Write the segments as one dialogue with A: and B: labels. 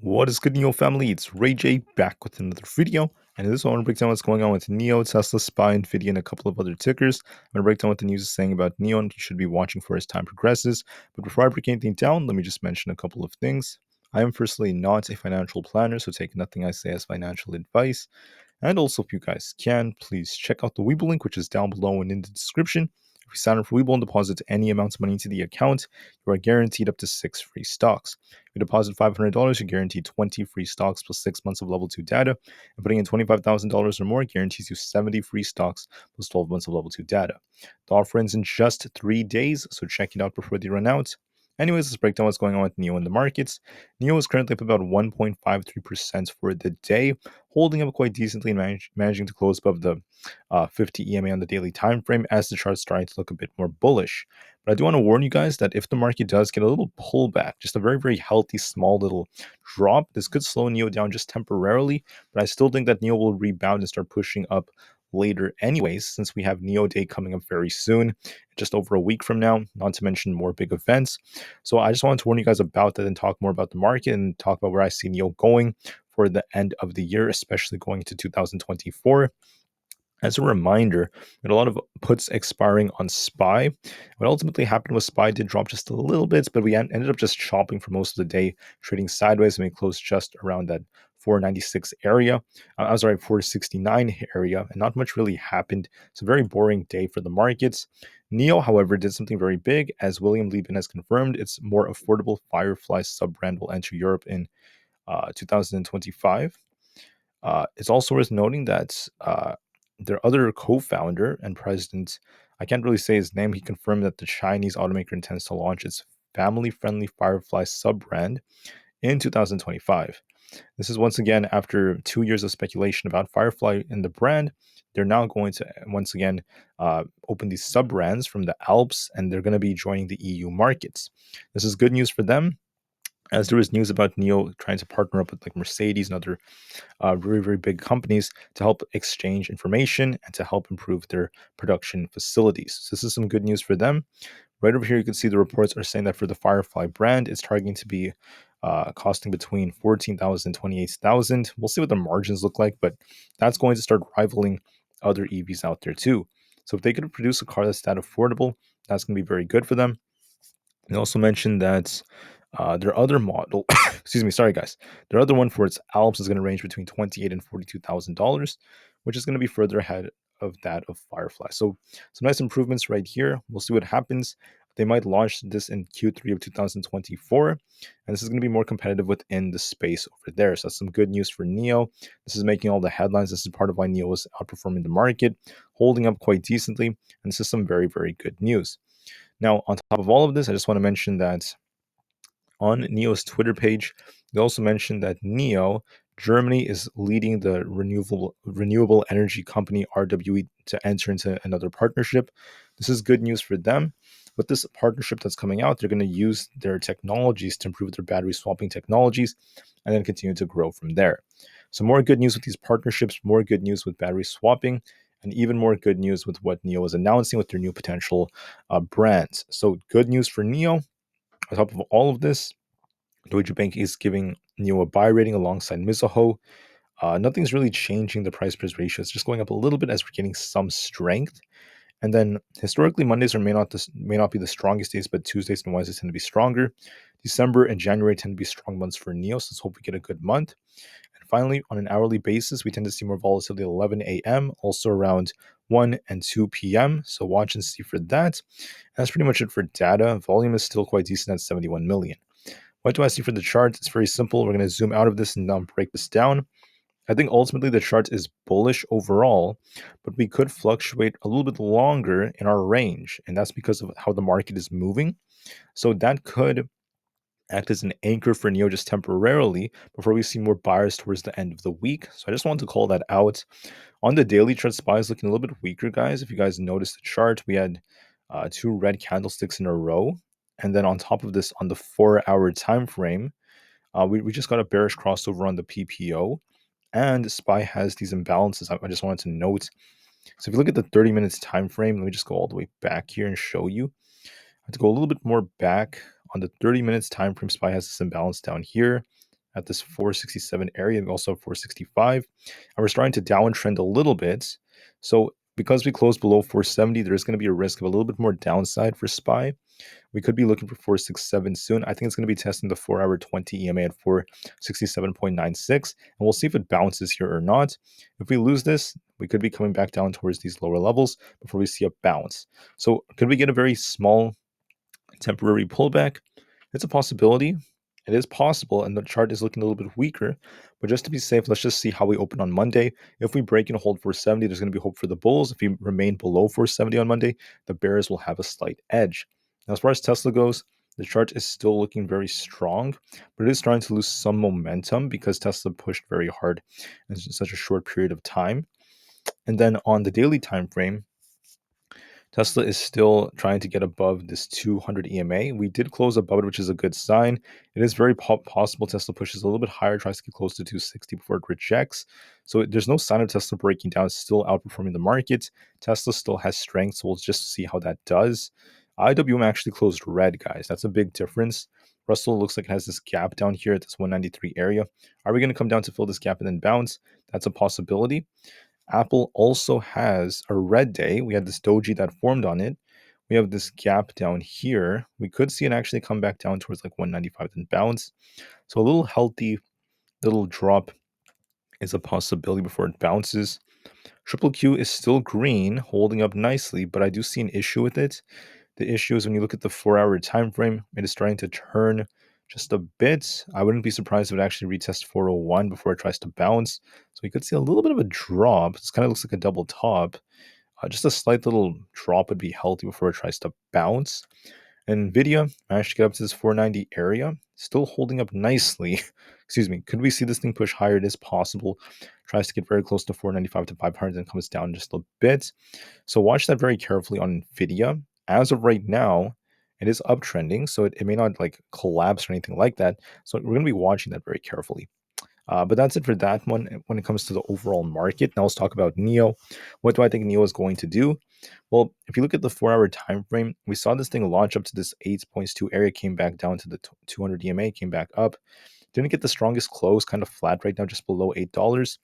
A: What is good, NIO family? It's Rey-Jay back with another video. And in this one, I want to break down what's going on with NIO, Tesla, SPY, Nvidia, and a couple of other tickers. I'm going to break down what the news is saying about NIO, and you should be watching for as time progresses. But before I break anything down, let me just mention a couple of things. I am firstly not a financial planner, so take nothing I say as financial advice. And also, if you guys can, please check out the Webull link, which is down below and in the description. If you sign up for Webull and deposit any amount of money into the account, you are guaranteed up to 6 free stocks. If you deposit $500, you're guaranteed 20 free stocks plus 6 months of level 2 data. And putting in $25,000 or more guarantees you 70 free stocks plus 12 months of level 2 data. The offer ends in just 3 days, so check it out before they run out. Anyways, let's break down what's going on with NIO in the markets. NIO is currently up about 1.53% for the day, holding up quite decently and managing to close above the 50 EMA on the daily time frame as the chart's starting to look a bit more bullish. But I do want to warn you guys that if the market does get a little pullback, just a very, very healthy, small little drop, this could slow NIO down just temporarily. But I still think that NIO will rebound and start pushing up later anyways, since we have NIO Day coming up very soon, just over a week from now, not to mention more big events. So I just wanted to warn you guys about that and talk more about the market and talk about where I see NIO going for the end of the year, especially going into 2024. As a reminder, we had a lot of puts expiring on SPY. What ultimately happened was SPY did drop just a little bit, but we ended up just chopping for most of the day, trading sideways, and we closed just around that 496 area. I'm sorry, 469 area, and not much really happened. It's a very boring day for the markets. NIO, however, did something very big, as William Liebman has confirmed. Its more affordable Firefly sub-brand will enter Europe in 2025. It's also worth noting that their other co-founder and president, I can't really say his name, he confirmed that the Chinese automaker intends to launch its family-friendly Firefly sub-brand in 2025. This is once again after 2 years of speculation about Firefly in the brand. They're now going to once again open these sub-brands from the Alps, and they're going to be joining the EU markets. This is good news for them, as there was news about NIO trying to partner up with like Mercedes and other very, very big companies to help exchange information and to help improve their production facilities. So this is some good news for them. Right over here, you can see the reports are saying that for the Firefly brand, it's targeting to be costing between $14,000 and $28,000. We'll see what the margins look like, but that's going to start rivaling other EVs out there too. So if they could produce a car that's that affordable, that's going to be very good for them. They also mentioned that their other model, excuse me, sorry guys, their other one for its Alps is going to range between $28,000 and $42,000, which is going to be further ahead of that of Firefly. So some nice improvements right here. We'll see what happens. They might launch this in Q3 of 2024, and this is going to be more competitive within the space over there. So that's some good news for NIO. This is making all the headlines. This is part of why NIO is outperforming the market, holding up quite decently, and this is some very, very good news. Now, on top of all of this, I just want to mention that on NIO's Twitter page, they also mentioned that NIO, Germany, is leading the renewable energy company RWE to enter into another partnership. This is good news for them. With this partnership that's coming out, they're going to use their technologies to improve their battery swapping technologies and then continue to grow from there. So more good news with these partnerships, more good news with battery swapping, and even more good news with what NIO is announcing with their new potential brands. So good news for NIO. On top of all of this, Deutsche Bank is giving NIO a buy rating alongside Mizuho. Nothing's really changing the price price ratio. It's just going up a little bit as we're getting some strength. And then historically, Mondays may not be the strongest days, but Tuesdays and Wednesdays tend to be stronger. December and January tend to be strong months for NIO, so let's hope we get a good month. And finally, on an hourly basis, we tend to see more volatility at 11 a.m., also around 1 and 2 p.m. So watch and see for that. And that's pretty much it for data. Volume is still quite decent at 71 million. What do I see for the chart? It's very simple. We're going to zoom out of this and now break this down. I think ultimately the chart is bullish overall, but we could fluctuate a little bit longer in our range, and that's because of how the market is moving. So that could act as an anchor for NIO just temporarily before we see more buyers towards the end of the week. So I just wanted to call that out. On the daily chart, SPY is looking a little bit weaker, guys. If you guys noticed the chart, we had 2 red candlesticks in a row. And then on top of this, on the 4-hour time frame, we just got a bearish crossover on the PPO. And SPY has these imbalances. I just wanted to note. So if you look at the 30 minutes time frame, let me just go all the way back here and show you. I have to go a little bit more back. On the 30 minutes time frame, SPY has this imbalance down here. at this 467 area. We also have 465, and we're starting to downtrend a little bit. So because we closed below 470, there's going to be a risk of a little bit more downside for SPY. We could be looking for 467 soon. I think it's going to be testing the 4-hour 20 EMA at 467.96, and we'll see if it bounces here or not. If we lose this, we could be coming back down towards these lower levels before we see a bounce. So could we get a very small temporary pullback? It's a possibility. It is possible, and the chart is looking a little bit weaker. But just to be safe, let's just see how we open on Monday. If we break and hold 470, there's going to be hope for the bulls. If we remain below 470 on Monday, the bears will have a slight edge. Now, as far as Tesla goes, the chart is still looking very strong, but it is starting to lose some momentum because Tesla pushed very hard in such a short period of time. And then on the daily time frame, Tesla is still trying to get above this 200 EMA. We did close above it, which is a good sign. It is very possible Tesla pushes a little bit higher, tries to get close to 260 before it rejects. So there's no sign of Tesla breaking down. It's still outperforming the market. Tesla still has strength, so we'll just see how that does. IWM actually closed red, guys. That's a big difference. Russell looks like it has this gap down here at this 193 area. Are we going to come down to fill this gap and then bounce? That's a possibility. Aapl also has a red day. We had this doji that formed on it. We have this gap down here. We could see it actually come back down towards like 195 and bounce. So a little healthy little drop is a possibility before it bounces. Triple Q is still green, holding up nicely, but I do see an issue with it. The issue is when you look at the 4-hour time frame, it is starting to turn just a bit. I wouldn't be surprised if it actually retests 401 before it tries to bounce. So we could see a little bit of a drop. This kind of looks like a double top. Just a slight little drop would be healthy before it tries to bounce. NVIDIA managed to get up to this 490 area, still holding up nicely. Excuse me. Could we see this thing push higher? It is possible. Tries to get very close to 495 to 500 and comes down just a bit. So watch that very carefully on NVIDIA. As of right now, it is uptrending, so it may not like collapse or anything like that. So we're going to be watching that very carefully. But that's it for that one when it comes to the overall market. Now let's talk about NIO. What do I think NIO is going to do? Well, if you look at the 4-hour time frame, we saw this thing launch up to this 8.2 area, came back down to the 200 EMA, came back up. Didn't get the strongest close, kind of flat right now, just below $8.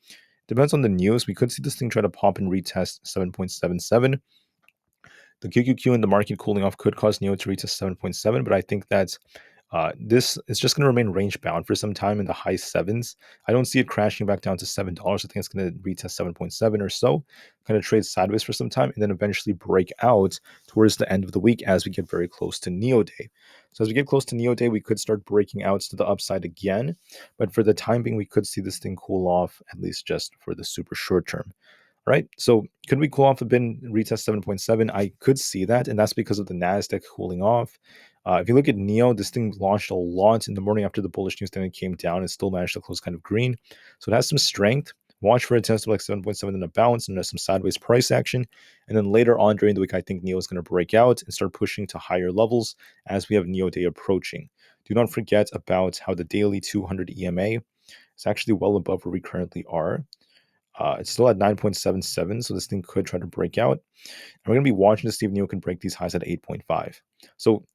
A: Depends on the news. We could see this thing try to pop and retest 7.77. The QQQ in the market cooling off could cause NIO to reach a 7.7, but I think that this is just going to remain range bound for some time in the high sevens. I don't see it crashing back down to $7. I think it's going to retest 7.7 or so, kind of trade sideways for some time, and then eventually break out towards the end of the week as we get very close to NIO Day. So as we get close to NIO Day, we could start breaking out to the upside again. But for the time being, we could see this thing cool off, at least just for the super short term. Right. So could we cool off a bit and retest 7.7? I could see that. And that's because of the NASDAQ cooling off. If you look at NIO, this thing launched a lot in the morning after the bullish news, then it came down and still managed to close kind of green. So it has some strength. Watch for a test of like 7.7 in a bounce and there's some sideways price action. And then later on during the week, I think NIO is going to break out and start pushing to higher levels as we have NIO Day approaching. Do not forget about how the daily 200 EMA is actually well above where we currently are. It's still at 9.77, so this thing could try to break out. And we're going to be watching to see if NIO can break these highs at 8.5. So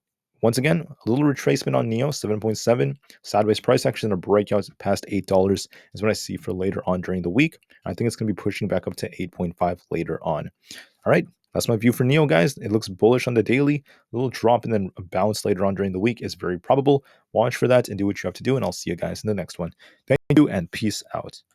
A: once again, a little retracement on NIO, 7.7. Sideways price action and a breakout past $8 is what I see for later on during the week. I think it's going to be pushing back up to 8.5 later on. All right, that's my view for NIO, guys. It looks bullish on the daily. A little drop and then a bounce later on during the week is very probable. Watch for that and do what you have to do, and I'll see you guys in the next one. Thank you and peace out.